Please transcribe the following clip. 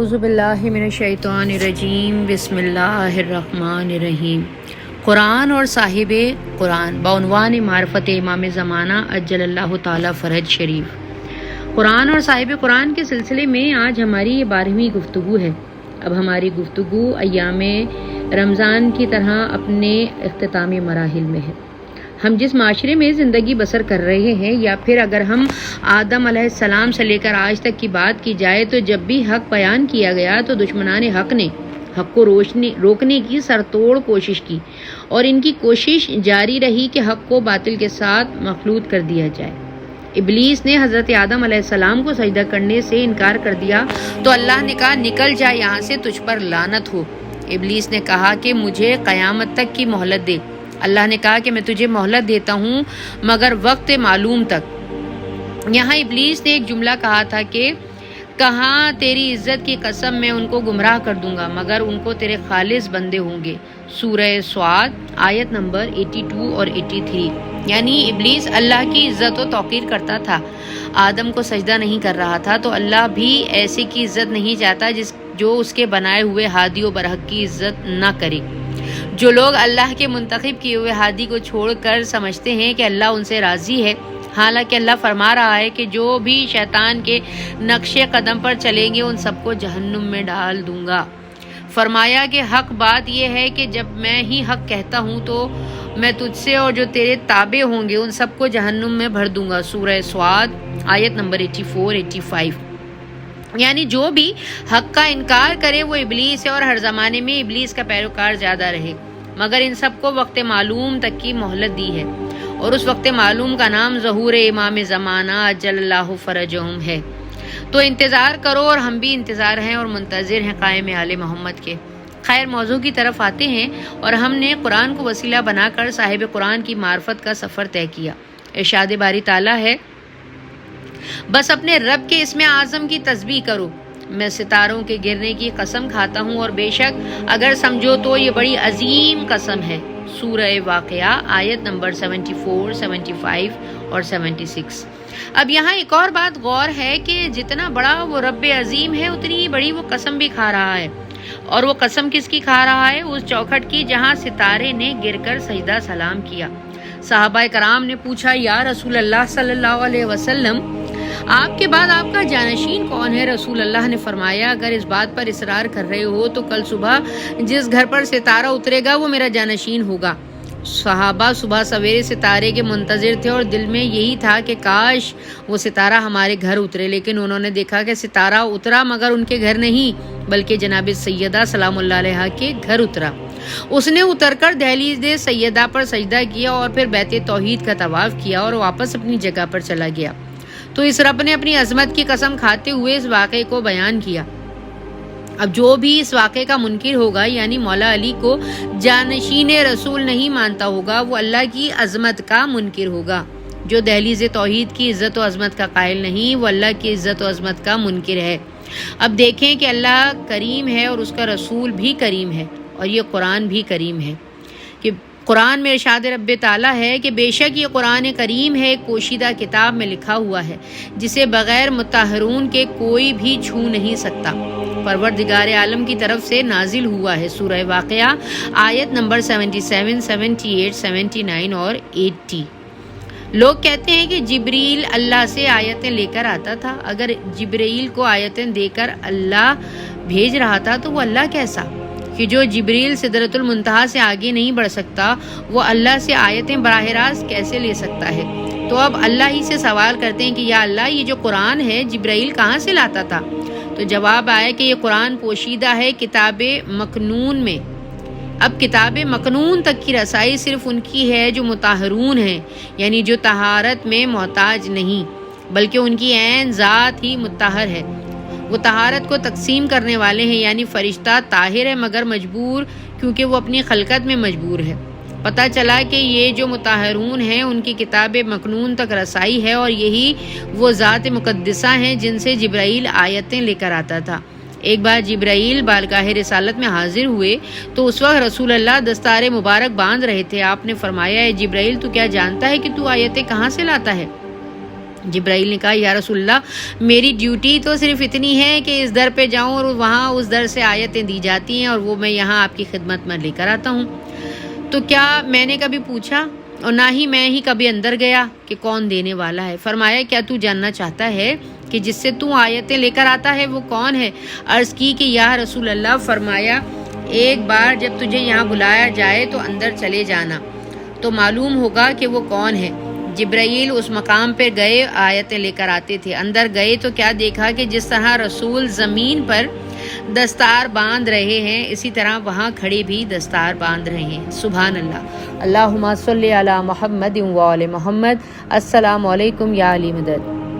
اعوذ باللہ من الشیطان الرجیم بسم اللہ الرحمن الرحیم۔ قرآن اور صاحب قرآن بعنوان معرفت امام زمانہ عجل اللہ تعالی فرج شریف۔ قرآن اور صاحب قرآن کے سلسلے میں آج ہماری یہ 12ویں گفتگو ہے۔ اب ہماری گفتگو ایام رمضان کی طرح اپنے اختتامی مراحل میں ہے۔ ہم جس معاشرے میں زندگی بسر کر رہے ہیں، یا پھر اگر ہم آدم علیہ السلام سے لے کر آج تک کی بات کی جائے تو جب بھی حق بیان کیا گیا تو دشمنان حق نے حق کو روکنے کی سرتوڑ کوشش کی، اور ان کی کوشش جاری رہی کہ حق کو باطل کے ساتھ مخلوط کر دیا جائے۔ ابلیس نے حضرت آدم علیہ السلام کو سجدہ کرنے سے انکار کر دیا تو اللہ نے کہا، نکل جا یہاں سے، تجھ پر لعنت ہو۔ ابلیس نے کہا کہ مجھے قیامت تک کی مہلت دے۔ اللہ نے کہا کہ میں تجھے مہلت دیتا ہوں مگر وقت معلوم تک۔ یہاں ابلیس نے ایک جملہ کہا تھا کہ کہاں تیری عزت کی قسم میں ان کو گمراہ کر دوں گا مگر ان کو تیرے خالص بندے ہوں گے۔ سورہ صاد آیت نمبر 82 اور 83۔ یعنی ابلیس اللہ کی عزت و توقیر کرتا تھا، آدم کو سجدہ نہیں کر رہا تھا، تو اللہ بھی ایسے کی عزت نہیں چاہتا جو اس کے بنائے ہوئے ہادی و برحق کی عزت نہ کرے۔ جو لوگ اللہ کے منتخب کیے ہوئے ہادی کو چھوڑ کر سمجھتے ہیں کہ اللہ ان سے راضی ہے، حالانکہ اللہ فرما رہا ہے کہ جو بھی شیطان کے نقش قدم پر چلیں گے ان سب کو جہنم میں ڈال دوں گا۔ فرمایا کہ حق بات یہ ہے کہ جب میں ہی حق کہتا ہوں تو میں تجھ سے اور جو تیرے تابع ہوں گے ان سب کو جہنم میں بھر دوں گا۔ سورہ صاد آیت نمبر 84-85۔ یعنی جو بھی حق کا انکار کرے وہ ابلیس ہے، اور ہر زمانے میں ابلیس کا پیروکار زیادہ رہے، مگر ان سب کو وقت معلوم تک کی مہلت دی ہے، اور اس وقت معلوم کا نام ظہور امام زمانہ عجل اللہ فرجہم ہے۔ تو انتظار کرو، اور ہم بھی انتظار ہیں اور منتظر ہیں قائم آل محمد کے۔ خیر، موضوع کی طرف آتے ہیں، اور ہم نے قرآن کو وسیلہ بنا کر صاحب قرآن کی معرفت کا سفر طے کیا۔ ارشاد باری تعالیٰ ہے، بس اپنے رب کے اسم اعظم کی تسبیح کرو، میں ستاروں کے گرنے کی قسم کھاتا ہوں، اور بے شک اگر سمجھو تو یہ بڑی عظیم قسم ہے۔ سورہ واقعہ آیت نمبر 74، 75 اور 76۔ اب یہاں ایک اور بات غور ہے کہ جتنا بڑا وہ رب عظیم ہے اتنی ہی بڑی وہ قسم بھی کھا رہا ہے، اور وہ قسم کس کی کھا رہا ہے؟ اس چوکھٹ کی جہاں ستارے نے گر کر سجدہ سلام کیا۔ صحابہ کرام نے پوچھا، یا رسول اللہ صلی اللہ علیہ وسلم، آپ کے بعد آپ کا جانشین کون ہے؟ رسول اللہ نے فرمایا، اگر اس بات پر اصرار کر رہے ہو تو کل صبح جس گھر پر ستارہ اترے گا وہ میرا جانشین ہوگا۔ صحابہ صبح سویرے ستارے کے منتظر تھے، اور دل میں یہی تھا کہ کاش وہ ستارہ ہمارے گھر اترے، لیکن انہوں نے دیکھا کہ ستارہ اترا مگر ان کے گھر نہیں بلکہ جناب سیدہ سلام اللہ علیہا کے گھر اترا۔ اس نے اتر کر دہلیز سیدہ پر سجدہ کیا اور پھر بیت توحید کا طواف کیا اور واپس اپنی جگہ پر چلا گیا۔ تو اس رب نے اپنی عظمت کی قسم کھاتے ہوئے اس واقعے کو بیان کیا۔ اب جو بھی اس واقعے کا منکر ہوگا، یعنی مولا علی کو جانشین رسول نہیں مانتا ہوگا، وہ اللہ کی عظمت کا منکر ہوگا۔ جو دہلیز توحید کی عزت و عظمت کا قائل نہیں، وہ اللہ کی عزت و عظمت کا منکر ہے۔ اب دیکھیں کہ اللہ کریم ہے اور اس کا رسول بھی کریم ہے، اور یہ قرآن بھی کریم ہے۔ کہ قرآن میں ارشاد رب تعالیٰ ہے کہ بے شک یہ قرآن کریم ہے، ایک پوشیدہ کتاب میں لکھا ہوا ہے جسے بغیر مطہرون کے کوئی بھی چھو نہیں سکتا، پروردگار عالم کی طرف سے نازل ہوا ہے۔ سورہ واقعہ آیت نمبر 77، 78، 79 اور 80۔ لوگ کہتے ہیں کہ جبریل اللہ سے آیتیں لے کر آتا تھا۔ اگر جبریل کو آیتیں دے کر اللہ بھیج رہا تھا تو وہ اللہ کیسا کہ جو جبریل سدرۃ المنتہا سے آگے نہیں بڑھ سکتا، وہ اللہ سے آیتیں براہ راست کیسے لے سکتا ہے؟ تو اب اللہ ہی سے سوال کرتے ہیں کہ یا اللہ، یہ جو قرآن ہے جبرائیل کہاں سے لاتا تھا؟ تو جواب آیا کہ یہ قرآن پوشیدہ ہے کتاب مکنون میں۔ اب کتاب مکنون تک کی رسائی صرف ان کی ہے جو مطہرون ہیں، یعنی جو طہارت میں محتاج نہیں بلکہ ان کی عین ذات ہی مطہر ہے۔ وہ طہارت کو تقسیم کرنے والے ہیں، یعنی فرشتہ طاہر ہے مگر مجبور، کیونکہ وہ اپنی خلقت میں مجبور ہے۔ پتہ چلا کہ یہ جو مطہرون ہیں ان کی کتاب مکنون تک رسائی ہے، اور یہی وہ ذات مقدسہ ہیں جن سے جبرائیل آیتیں لے کر آتا تھا۔ ایک بار جبرائیل بارگاہ رسالت میں حاضر ہوئے تو اس وقت رسول اللہ دستار مبارک باندھ رہے تھے۔ آپ نے فرمایا، اے جبرائیل، تو کیا جانتا ہے کہ تو آیتیں کہاں سے لاتا ہے؟ جبرائیل نے کہا یا رسول اللہ میری ڈیوٹی تو صرف اتنی ہے کہ اس در پہ جاؤں اور وہاں اس در سے آیتیں دی جاتی ہیں اور وہ میں یہاں آپ کی خدمت میں لے کر آتا ہوں. تو کیا میں نے کبھی پوچھا اور نہ ہی میں ہی کبھی اندر گیا کہ کون دینے والا ہے. فرمایا کیا تو جاننا چاہتا ہے کہ جس سے تو آیتیں لے کر آتا ہے وہ کون ہے؟ عرض کی کہ یا رسول اللہ. فرمایا ایک بار جب تجھے یہاں بلایا جائے تو اندر چلے جانا تو معلوم ہوگا کہ وہ کون ہے. جبرائیل اس مقام پہ گئے آیتیں لے کر آتے تھے. اندر گئے تو کیا دیکھا کہ جس طرح رسول زمین پر دستار باندھ رہے ہیں اسی طرح وہاں کھڑے بھی دستار باندھ رہے ہیں. سبحان اللہ. اللہم صلی علی محمد و آل محمد. السلام علیکم یا علی مدد.